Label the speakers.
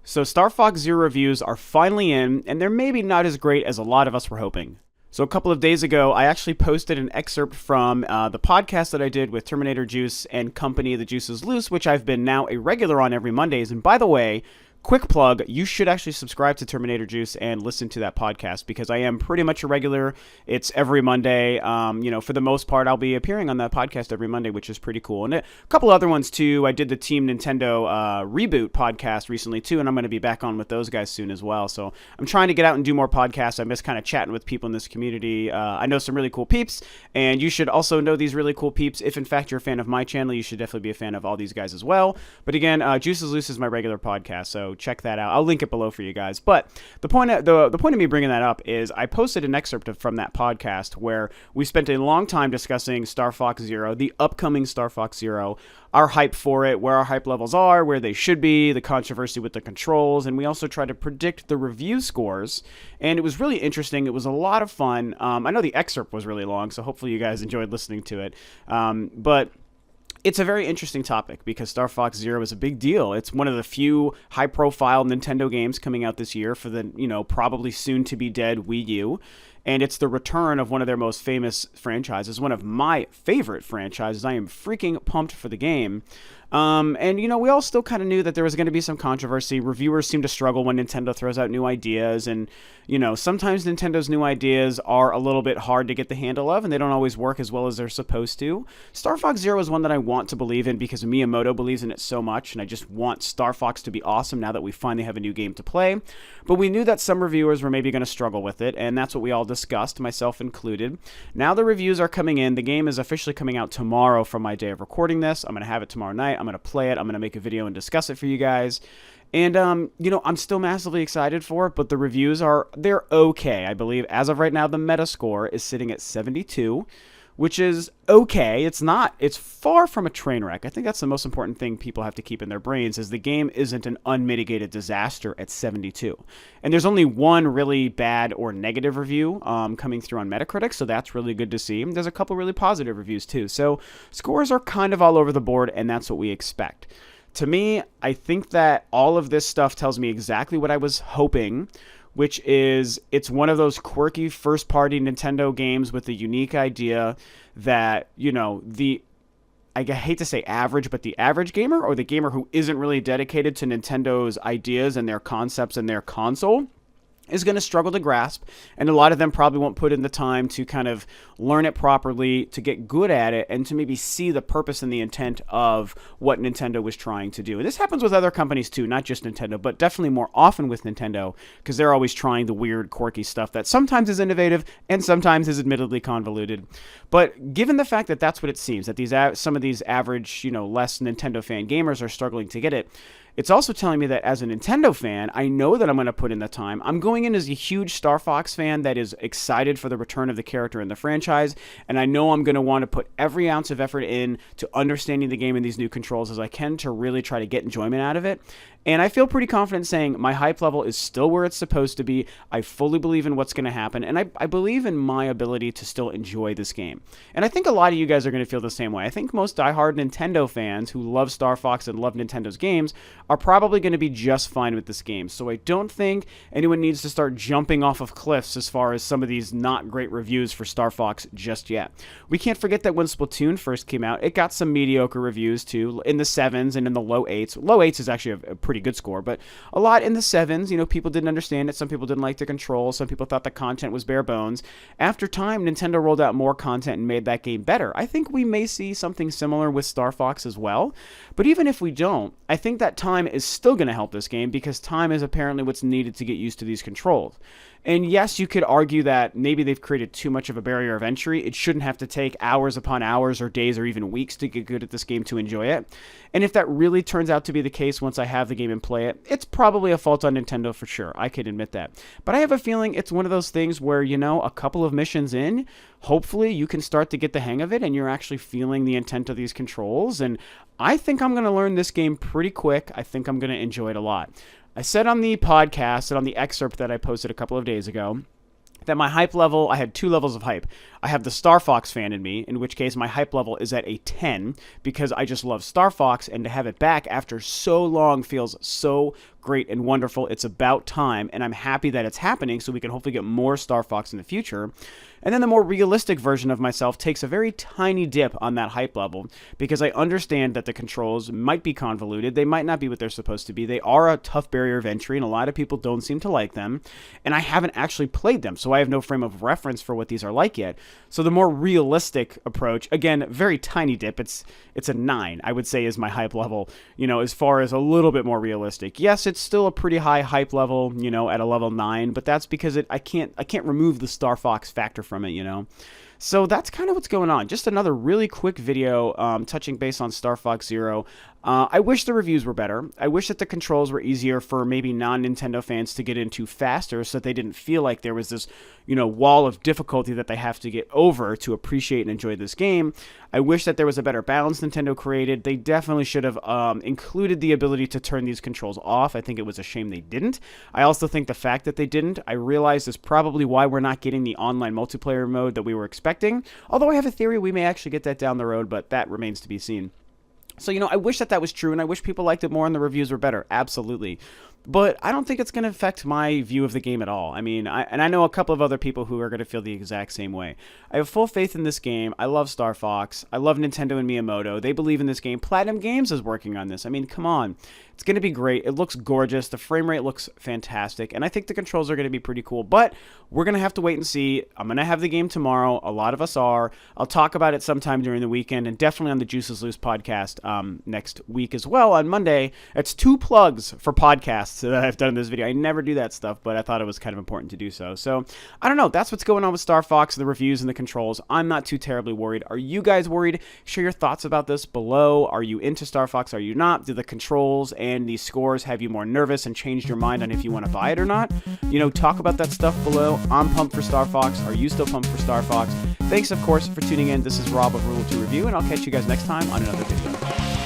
Speaker 1: So Star Fox Zero reviews are finally in, and they're maybe not as great as a lot of us were hoping. So a couple of days ago, I actually posted an excerpt from the podcast that I did with Terminator Juice and company The Juice is Loose, which I've been now a regular on every Mondays. And by the way, quick plug, you should actually subscribe to Terminator Juice and listen to that podcast because I am pretty much a regular. It's every Monday. For the most part, I'll be appearing on that podcast every Monday, which is pretty cool. And a couple other ones too. I did the Team Nintendo reboot podcast recently too, and I'm going to be back on with those guys soon as well. So I'm trying to get out and do more podcasts. I miss kind of chatting with people in this community. I know some really cool peeps, and you should also know these really cool peeps. If in fact you're a fan of my channel, you should definitely be a fan of all these guys as well. But again, Juice is Loose is my regular podcast, so check that out. I'll link it below for you guys. But the point of me bringing that up is I posted an excerpt from that podcast where we spent a long time discussing Star Fox Zero, the upcoming Star Fox Zero, our hype for it, where our hype levels are, where they should be, the controversy with the controls, and we also tried to predict the review scores. And it was really interesting. It was a lot of fun. I know the excerpt was really long, so hopefully you guys enjoyed listening to it. But it's a very interesting topic because Star Fox Zero is a big deal. It's one of the few high-profile Nintendo games coming out this year for the, probably soon-to-be-dead Wii U. And it's the return of one of their most famous franchises, one of my favorite franchises. I am freaking pumped for the game. We all still kind of knew that there was going to be some controversy. Reviewers seem to struggle when Nintendo throws out new ideas. And, sometimes Nintendo's new ideas are a little bit hard to get the handle of, and they don't always work as well as they're supposed to. Star Fox Zero is one that I want to believe in because Miyamoto believes in it so much, and I just want Star Fox to be awesome now that we finally have a new game to play. But we knew that some reviewers were maybe going to struggle with it, and that's what we all discussed, myself included. Now the reviews are coming in. The game is officially coming out tomorrow from my day of recording this. I'm going to have it tomorrow night. I'm going to play it. I'm going to make a video and discuss it for you guys. And, I'm still massively excited for it, but the reviews they're okay. I believe as of right now, the Metascore is sitting at 72, which is okay. It's far from a train wreck. I think that's the most important thing people have to keep in their brains is the game isn't an unmitigated disaster at 72. And there's only one really bad or negative review coming through on Metacritic, so that's really good to see. There's a couple really positive reviews too. So scores are kind of all over the board, and that's what we expect. To me, I think that all of this stuff tells me exactly what I was hoping, which is it's one of those quirky first-party Nintendo games with a unique idea that, I hate to say average, but the average gamer or the gamer who isn't really dedicated to Nintendo's ideas and their concepts and their console is going to struggle to grasp, and a lot of them probably won't put in the time to kind of learn it properly, to get good at it, and to maybe see the purpose and the intent of what Nintendo was trying to do. And this happens with other companies too, not just Nintendo, but definitely more often with Nintendo, because they're always trying the weird, quirky stuff that sometimes is innovative and sometimes is admittedly convoluted. But given the fact that that's what it seems, that some of these average, less Nintendo fan gamers are struggling to get it, it's also telling me that as a Nintendo fan, I know that I'm going to put in the time. I'm going in as a huge Star Fox fan that is excited for the return of the character in the franchise, and I know I'm going to want to put every ounce of effort in to understanding the game and these new controls as I can to really try to get enjoyment out of it. And I feel pretty confident saying my hype level is still where it's supposed to be. I fully believe in what's going to happen, and I believe in my ability to still enjoy this game. And I think a lot of you guys are going to feel the same way. I think most diehard Nintendo fans who love Star Fox and love Nintendo's games are probably going to be just fine with this game. So I don't think anyone needs to start jumping off of cliffs as far as some of these not great reviews for Star Fox just yet. We can't forget that when Splatoon first came out, it got some mediocre reviews too, in the 7s and in the low 8s. Low 8s is actually a pretty good score, but a lot in the 7s. People didn't understand it. Some people didn't like the control. Some people thought the content was bare bones. After time, Nintendo rolled out more content and made that game better. I think we may see something similar with Star Fox as well, but even if we don't, I think that time is still going to help this game because time is apparently what's needed to get used to these controls. And yes, you could argue that maybe they've created too much of a barrier of entry. It shouldn't have to take hours upon hours or days or even weeks to get good at this game to enjoy it. And if that really turns out to be the case once I have the game and play it, it's probably a fault on Nintendo for sure. I could admit that. But I have a feeling it's one of those things where, a couple of missions in, hopefully you can start to get the hang of it and you're actually feeling the intent of these controls. And I think I'm going to learn this game pretty quick. I think I'm going to enjoy it a lot. I said on the podcast and on the excerpt that I posted a couple of days ago that my hype level, I had two levels of hype. I have the Star Fox fan in me, in which case my hype level is at a 10 because I just love Star Fox, and to have it back after so long feels so great and wonderful. It's about time, and I'm happy that it's happening so we can hopefully get more Star Fox in the future. And then the more realistic version of myself takes a very tiny dip on that hype level because I understand that the controls might be convoluted. They might not be what they're supposed to be. They are a tough barrier of entry, and a lot of people don't seem to like them. And I haven't actually played them, so I have no frame of reference for what these are like yet. So the more realistic approach, again, very tiny dip. It's a 9, I would say, is my hype level, as far as a little bit more realistic. Yes, it's still a pretty high hype level, at a level 9, but that's because I can't remove the Star Fox factor from it, So that's kind of what's going on. Just another really quick video touching base on Star Fox Zero. I wish the reviews were better. I wish that the controls were easier for maybe non-Nintendo fans to get into faster so that they didn't feel like there was this, wall of difficulty that they have to get over to appreciate and enjoy this game. I wish that there was a better balance Nintendo created. They definitely should have included the ability to turn these controls off. I think it was a shame they didn't. I also think the fact that they didn't, I realize is probably why we're not getting the online multiplayer mode that we were expecting. Although I have a theory we may actually get that down the road, but that remains to be seen. So, I wish that was true, and I wish people liked it more and the reviews were better. Absolutely. But I don't think it's going to affect my view of the game at all. I mean, I know a couple of other people who are going to feel the exact same way. I have full faith in this game. I love Star Fox. I love Nintendo and Miyamoto. They believe in this game. Platinum Games is working on this. I mean, come on. It's going to be great. It looks gorgeous. The frame rate looks fantastic. And I think the controls are going to be pretty cool. But we're going to have to wait and see. I'm going to have the game tomorrow. A lot of us are. I'll talk about it sometime during the weekend and definitely on the Juices Loose podcast next week as well on Monday. It's 2 plugs for podcasts that I've done in this video. I never do that stuff, but I thought it was kind of important to do so. So, I don't know. That's what's going on with Star Fox, the reviews and the controls. I'm not too terribly worried. Are you guys worried? Share your thoughts about this below. Are you into Star Fox? Are you not? Do the controls and these scores have you more nervous and changed your mind on if you want to buy it or not? Talk about that stuff below. I'm pumped for Star Fox. Are you still pumped for Star Fox? Thanks, of course, for tuning in. This is Rob of Rule 2 Review, and I'll catch you guys next time on another video.